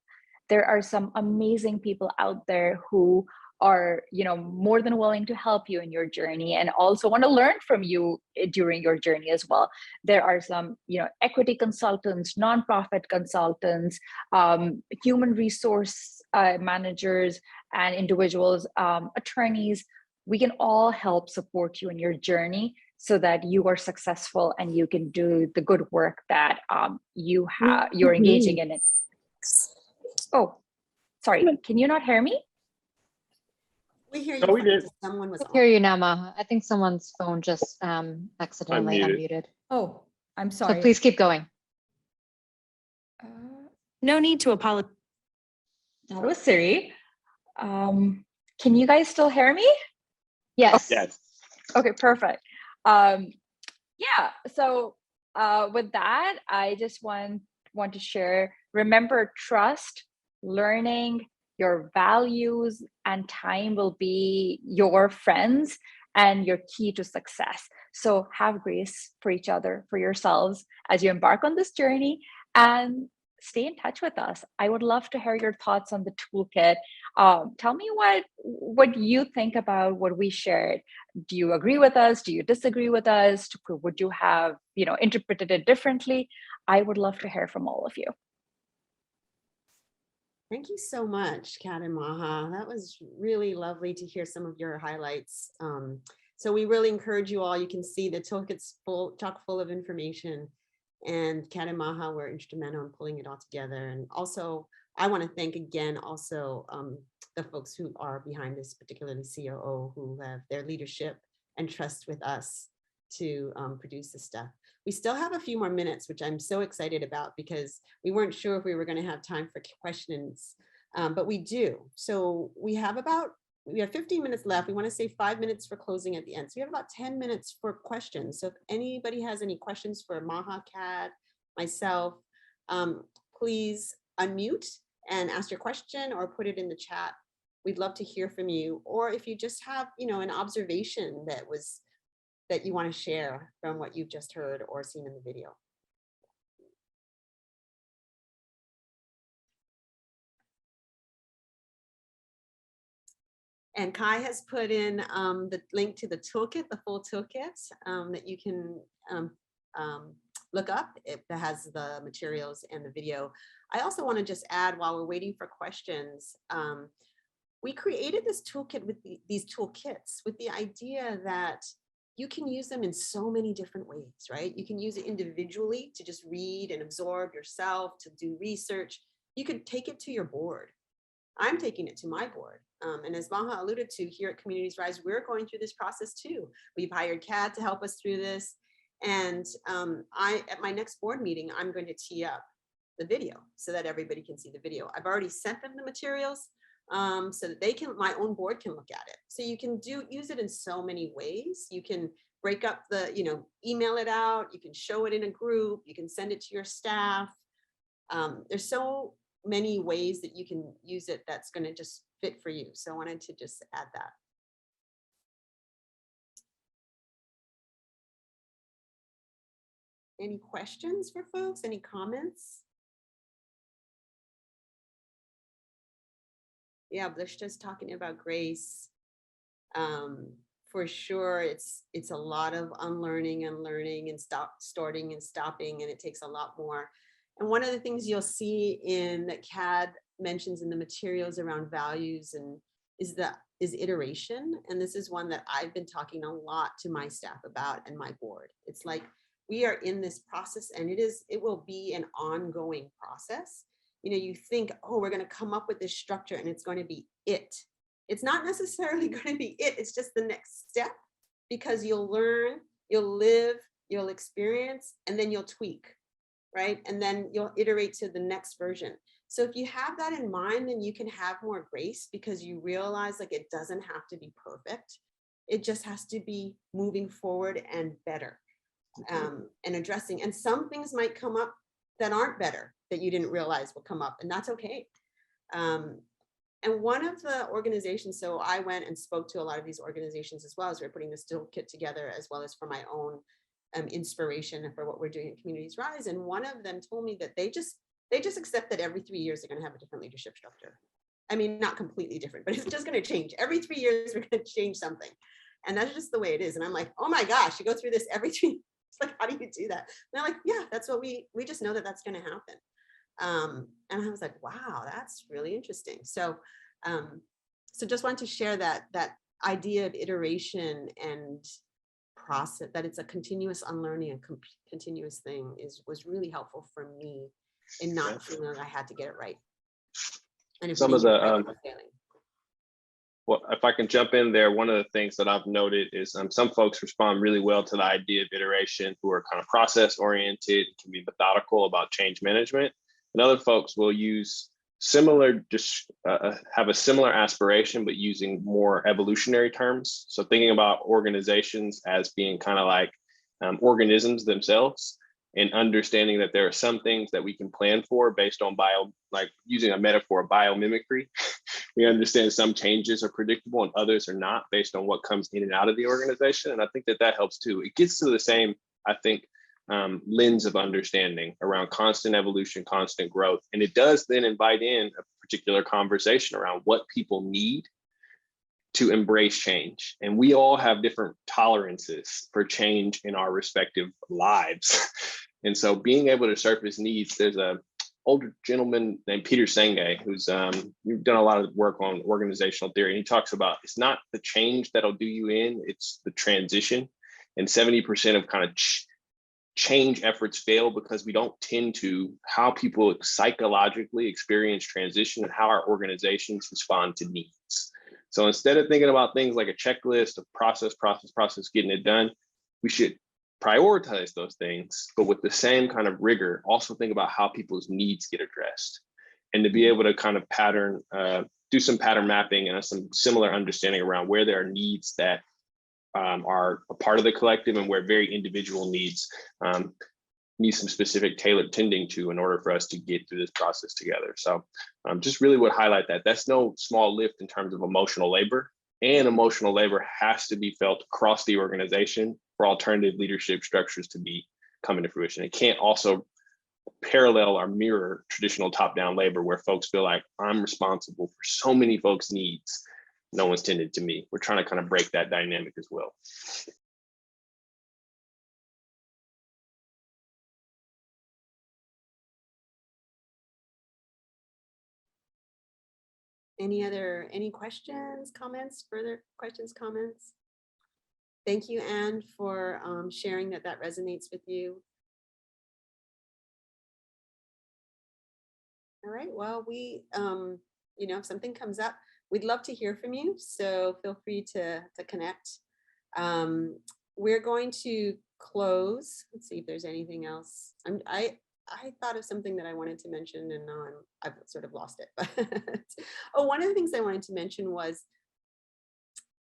There are some amazing people out there who are, more than willing to help you in your journey and also want to learn from you during your journey as well. There are some, equity consultants, nonprofit consultants, human resource managers and individuals, attorneys, we can all help support you in your journey so that you are successful and you can do the good work that you're engaging in it. Oh, sorry, can you not hear me? We hear you. No, we did. Someone was I hear you now, Maha. I think someone's phone just accidentally Unmuted. unmuted. Oh, I'm So sorry. please keep going. No need to apologize. That was Siri. Can you guys still hear me? Yes. Yes. Okay, perfect. Yeah, so with that, I just want to share, remember, trust, learning, your values and time will be your friends and your key to success. So have grace for each other, for yourselves as you embark on this journey, and stay in touch with us. I would love to hear your thoughts on the toolkit. Tell me what you think about what we shared. Do you agree with us? Do you disagree with us? Would you have, interpreted it differently? I would love to hear from all of you. Thank you so much, Kat and Maha. That was really lovely to hear some of your highlights. So we really encourage you all. You can see the toolkit's chock full of information, and Kat and Maha were instrumental in pulling it all together. And also, I want to thank again also the folks who are behind this, particularly COO, who have their leadership and trust with us to produce this stuff. We still have a few more minutes, which I'm so excited about because we weren't sure if we were going to have time for questions, but we do. So we have 15 minutes left. We want to save 5 minutes for closing at the end. So we have about 10 minutes for questions. So if anybody has any questions for Maha, Kat, myself, please unmute and ask your question or put it in the chat. We'd love to hear from you. Or if you just have, an observation that you want to share from what you've just heard or seen in the video. And Kai has put in the link to the toolkit, the full toolkit that you can look up. It has the materials and the video. I also want to just add, while we're waiting for questions, we created this toolkit with these toolkits with the idea that you can use them in so many different ways, right? You can use it individually to just read and absorb yourself, to do research. You could take it to your board. I'm taking it to my board. And as Maha alluded to, here at Communities Rise, we're going through this process too. We've hired Kat to help us through this. And at my next board meeting, I'm going to tee up the video so that everybody can see the video. I've already sent them the materials so that my own board can look at it. So you can use it in so many ways. You can break up email it out. You can show it in a group. You can send it to your staff. There's so many ways that you can use it that's going to just fit for you. So I wanted to just add that. Any questions for folks? Any comments? Yeah, Blishta's just talking about grace. For sure, it's a lot of unlearning and learning and starting and stopping, and it takes a lot more. And one of the things you'll see that CAD mentions in the materials around values is iteration. And this is one that I've been talking a lot to my staff about and my board. It's like we are in this process, and it will be an ongoing process. You think, oh, we're going to come up with this structure and it's going to be it. It's not necessarily going to be it. It's just the next step, because you'll learn, you'll live, you'll experience, and then you'll tweak, right? And then you'll iterate to the next version. So if you have that in mind, then you can have more grace, because you realize it doesn't have to be perfect. It just has to be moving forward and better, and addressing. And some things might come up that aren't better, that you didn't realize will come up, and that's okay. And one of the organizations, so I went and spoke to a lot of these organizations as well as we're putting this toolkit together, as well as for my own inspiration for what we're doing at Communities Rise. And one of them told me that they just accept that every 3 years they're going to have a different leadership structure. I mean, not completely different, but it's just going to change. Every 3 years we're going to change something. And that's just the way it is. And I'm like, oh my gosh, you go through this every 3 years. It's like, how do you do that? And they're like, yeah, that's what we just know that that's going to happen. And I was like, wow, that's really interesting. So, so just wanted to share that idea of iteration and process, that it's a continuous unlearning, a continuous thing, was really helpful for me in not feeling like I had to get it right. And if Some of the well, if I can jump in there, one of the things that I've noted is some folks respond really well to the idea of iteration, who are kind of process oriented, can be methodical about change management, and other folks will use similar, just have a similar aspiration, but using more evolutionary terms. So thinking about organizations as being kind of like organisms themselves, and understanding that there are some things that we can plan for based on like using a metaphor, biomimicry. We understand some changes are predictable and others are not, based on what comes in and out of the organization. And I think that helps too. It gets to the same, I think, lens of understanding around constant evolution, constant growth. And it does then invite in a particular conversation around what people need to embrace change. And we all have different tolerances for change in our respective lives. And so being able to surface needs, there's a older gentleman named Peter Senge, who's you've done a lot of work on organizational theory. And he talks about, it's not the change that'll do you in, it's the transition. And 70% of kind of change efforts fail because we don't tend to how people psychologically experience transition and how our organizations respond to needs. So instead of thinking about things like a checklist of process, getting it done, we should prioritize those things, but with the same kind of rigor, also think about how people's needs get addressed, and to be able to kind of do some pattern mapping and some similar understanding around where there are needs that are a part of the collective and where very individual needs need some specific tailored tending to in order for us to get through this process together. So just really would highlight that that's no small lift in terms of emotional labor, and emotional labor has to be felt across the organization for alternative leadership structures to be coming to fruition. It can't also parallel or mirror traditional top-down labor where folks feel like I'm responsible for so many folks' needs. No one's tended to me. We're trying to kind of break that dynamic as well. Any questions, comments, further questions, comments? Thank you, Anne, for sharing that resonates with you. All right, well, we, if something comes up, we'd love to hear from you. So feel free to connect. We're going to close. Let's see if there's anything else. I thought of something that I wanted to mention, and now I've sort of lost it. But oh, one of the things I wanted to mention was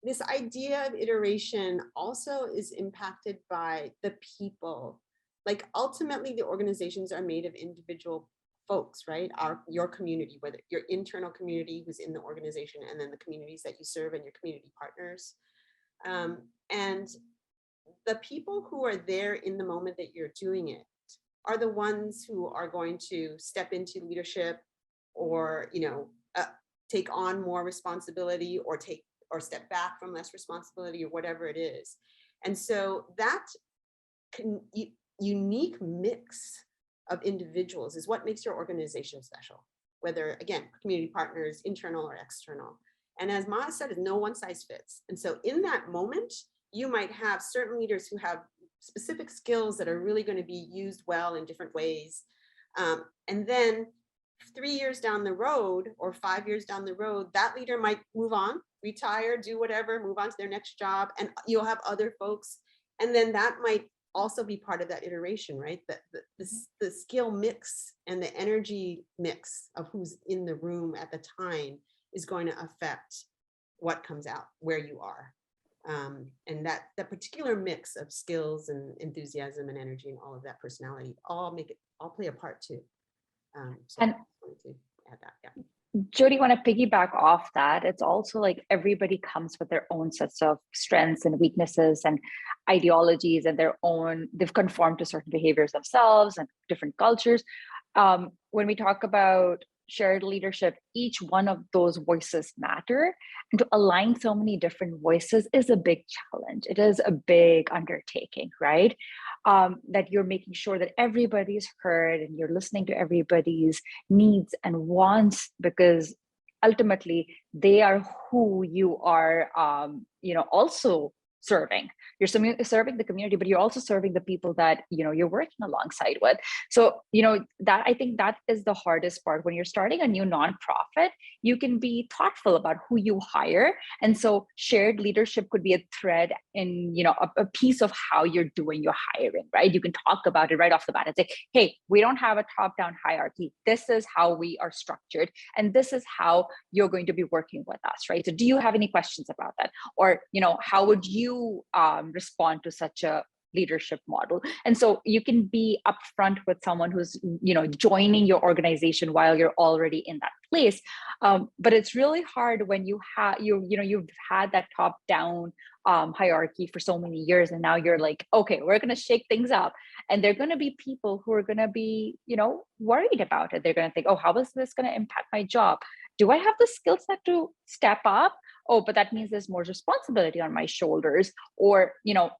this idea of iteration also is impacted by the people. Like ultimately, the organizations are made of individual folks, right? Your community, whether your internal community who's in the organization, and then the communities that you serve and your community partners. And the people who are there in the moment that you're doing it are the ones who are going to step into leadership, or take on more responsibility, or step back from less responsibility, or whatever it is. And so that unique mix of individuals is what makes your organization special, whether, again, community partners, internal or external. And as Maha said, no one size fits. And so in that moment, you might have certain leaders who have specific skills that are really going to be used well in different ways. And then 3 years down the road, or 5 years down the road, that leader might move on, retire, do whatever, move on to their next job, and you'll have other folks. And then that might also be part of that iteration, right? The skill mix and the energy mix of who's in the room at the time is going to affect what comes out, where you are. And that particular mix of skills and enthusiasm and energy and all of that personality all play a part too. So And I wanted to add that, yeah. Jodi, want to piggyback off that, it's also like everybody comes with their own sets of strengths and weaknesses and ideologies, and they've conformed to certain behaviors themselves and different cultures. When we talk about shared leadership, each one of those voices matter. And to align so many different voices is a big challenge. It is a big undertaking, right? That you're making sure that everybody's heard and you're listening to everybody's needs and wants, because ultimately they are who you are, also serving. You're serving the community, but you're also serving the people that you're working alongside with. So that, I think that is the hardest part. When you're starting a new nonprofit, you can be thoughtful about who you hire, and so shared leadership could be a thread in a piece of how you're doing your hiring, right? You can talk about it right off the bat and say, hey, we don't have a top-down hierarchy. This is how we are structured, and this is how you're going to be working with us, right? So do you have any questions about that? Or how would you respond to such a leadership model? And so you can be upfront with someone who's joining your organization while you're already in that place. But it's really hard when you've had that top down hierarchy for so many years, and now you're like, okay, we're going to shake things up, and they're going to be people who are going to be worried about it. They're going to think, oh, how is this going to impact my job? Do I have the skill set to step up? Oh, but that means there's more responsibility on my shoulders. Or,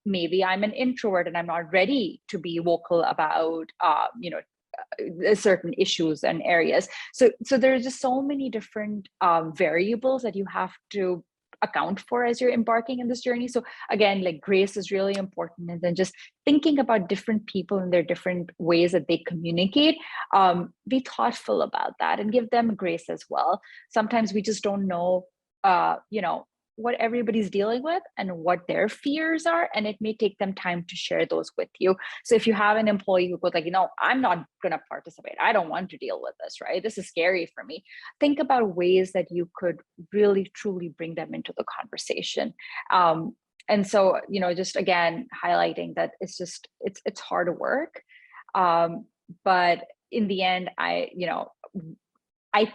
maybe I'm an introvert and I'm not ready to be vocal about, certain issues and areas. So there's just so many different variables that you have to account for as you're embarking in this journey. So again, like, grace is really important. And then just thinking about different people and their different ways that they communicate, be thoughtful about that and give them grace as well. Sometimes we just don't know, what everybody's dealing with and what their fears are, and it may take them time to share those with you. So if you have an employee who goes like, I'm not going to participate, I don't want to deal with this, right? This is scary for me. Think about ways that you could really truly bring them into the conversation. And so, just again, highlighting that it's hard work. But in the end, I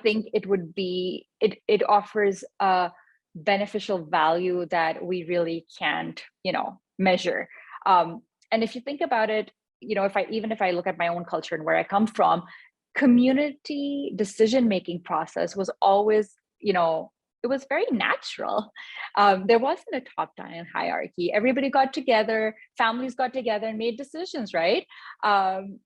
think it offers a beneficial value that we really can't, measure. And if you think about it, if I look at my own culture and where I come from, community decision-making process was always, it was very natural. There wasn't a top-down hierarchy. Everybody got together, families got together and made decisions, right?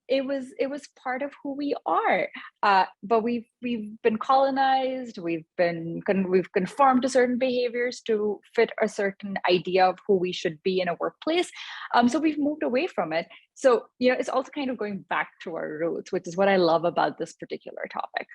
It was part of who we are. But we've been colonized. We've conformed to certain behaviors to fit a certain idea of who we should be in a workplace. So we've moved away from it. So it's also kind of going back to our roots, which is what I love about this particular topic.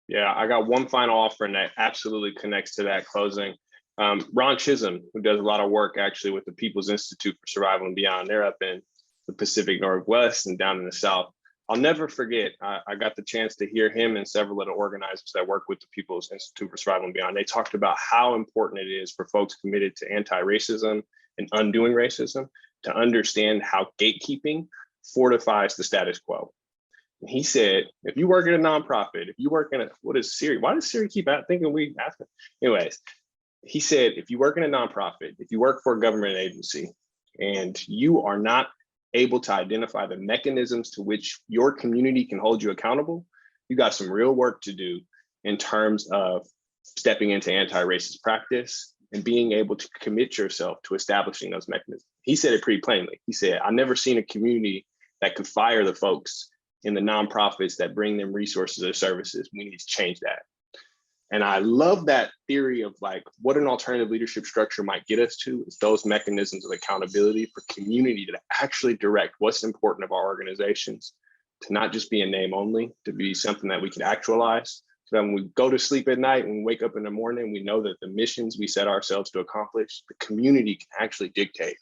Yeah, I got one final offering that absolutely connects to that closing. Ron Chisholm, who does a lot of work actually with the People's Institute for Survival and Beyond. They're up in the Pacific Northwest and down in the South. I'll never forget, I got the chance to hear him and several of the organizers that work with the People's Institute for Survival and Beyond. They talked about how important it is for folks committed to anti-racism and undoing racism to understand how gatekeeping fortifies the status quo. He said, if you work in a nonprofit, if you work in what is Siri? Why does Siri keep thinking we ask him? Anyways, he said, if you work in a nonprofit, if you work for a government agency, and you are not able to identify the mechanisms to which your community can hold you accountable, you got some real work to do in terms of stepping into anti-racist practice and being able to commit yourself to establishing those mechanisms. He said it pretty plainly. He said, I've never seen a community that could fire the folks in the nonprofits that bring them resources or services. We need to change that. And I love that theory of like what an alternative leadership structure might get us to is those mechanisms of accountability for community to actually direct what's important of our organizations, to not just be a name only, to be something that we can actualize. So that when we go to sleep at night and wake up in the morning, we know that the missions we set ourselves to accomplish, the community can actually dictate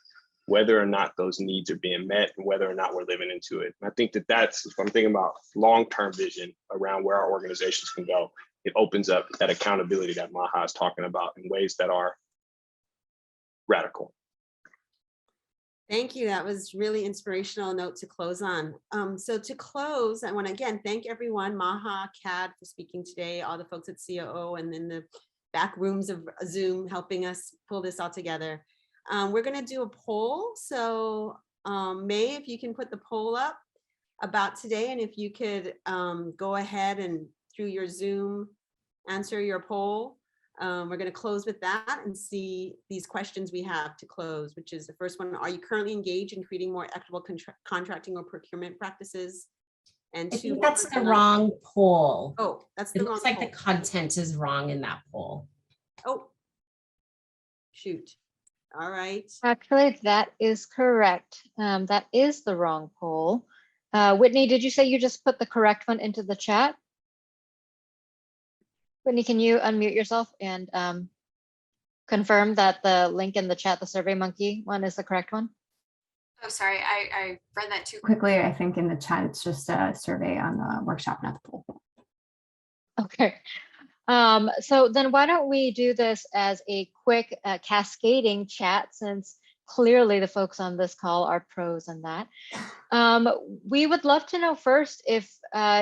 whether or not those needs are being met and whether or not we're living into it. And I think that that's, if I'm thinking about long-term vision around where our organizations can go, it opens up that accountability that Maha is talking about in ways that are radical. Thank you. That was really inspirational note to close on. So to close, I want to again thank everyone, Maha, KAD for speaking today, all the folks at COO and in the back rooms of Zoom helping us pull this all together. We're going to do a poll. So May, if you can put the poll up about today, and if you could go ahead and through your Zoom, answer your poll. We're going to close with that and see these questions we have to close, which is the first one. Are you currently engaged in creating more equitable contracting or procurement practices? And I two, think that's the wrong poll. Oh, that's the It wrong looks like poll. the content is wrong in that poll. Oh, shoot. All right. Actually, that is correct. That is the wrong poll. Whitney, did you say you just put the correct one into the chat? Whitney, can you unmute yourself and confirm that the link in the chat, the SurveyMonkey one, is the correct one? Oh, sorry, I read that too quickly. I think in the chat, it's just a survey on the workshop, not the poll. Okay. So then why don't we do this as a quick cascading chat, since clearly the folks on this call are pros in that. We would love to know first if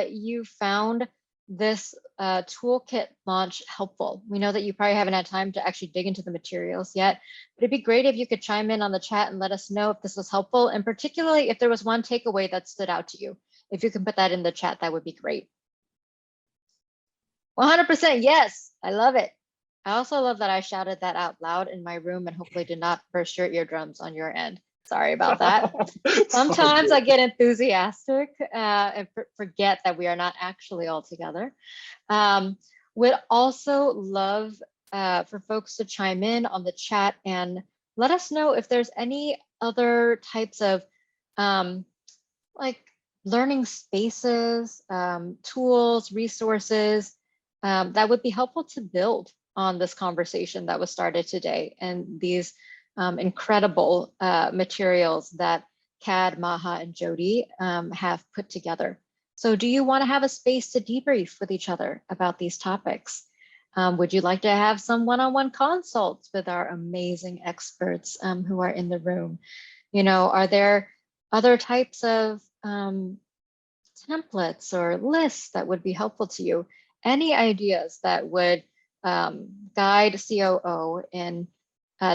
you found this toolkit launch helpful. We know that you probably haven't had time to actually dig into the materials yet, but it'd be great if you could chime in on the chat and let us know if this was helpful, and particularly if there was one takeaway that stood out to you. If you can put that in the chat, that would be great. 100% yes, I love it. I also love that I shouted that out loud in my room and hopefully did not burst your eardrums on your end. Sorry about that. Sometimes I get enthusiastic and forget that we are not actually all together. Would also love for folks to chime in on the chat and let us know if there's any other types of like learning spaces, tools, resources that would be helpful to build on this conversation that was started today and these incredible materials that KAD, MAHA, and Jodi have put together. So do you want to have a space to debrief with each other about these topics? Would you like to have some one-on-one consults with our amazing experts who are in the room? You know, are there other types of templates or lists that would be helpful to you? Any ideas that would guide COO in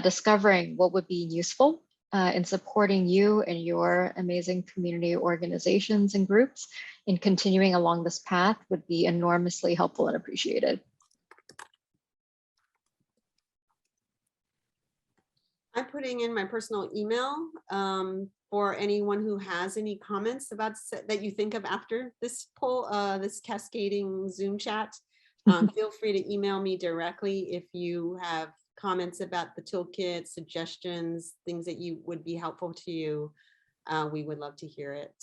discovering what would be useful in supporting you and your amazing community organizations and groups in continuing along this path would be enormously helpful and appreciated. I'm putting in my personal email for anyone who has any comments about that you think of after this poll, this cascading Zoom chat. Feel free to email me directly if you have comments about the toolkit, suggestions, things that you would be helpful to you. We would love to hear it.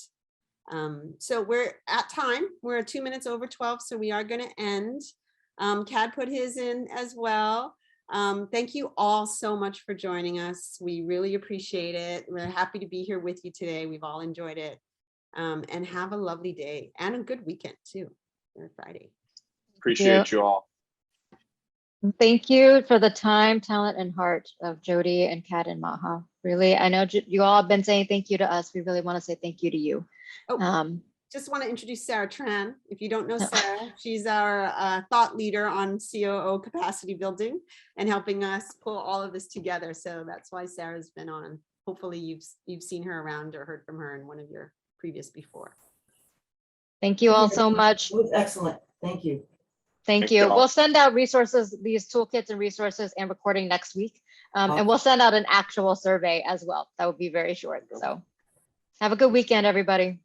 So we're at time. We're 2 minutes over 12, so we are going to end. KAD put his in as well. Thank you all so much for joining us. We really appreciate it. We're happy to be here with you today. We've all enjoyed it. And have a lovely day and a good weekend too. Friday. Appreciate you all. Thank you for the time, talent, and heart of Jodi and KAD and MAHA. Really, I know you all have been saying thank you to us. We really want to say thank you to you. Oh, just want to introduce Sarah Tran. If you don't know Sarah, she's our thought leader on COO capacity building and helping us pull all of this together. So that's why Sarah's been on. Hopefully you've seen her around or heard from her in one of your previous before. Thank you all so much. It was excellent. Thank you. Thank you. We'll send out resources, these toolkits and resources and recording next week. And we'll send out an actual survey as well. That would be very short. So have a good weekend, everybody.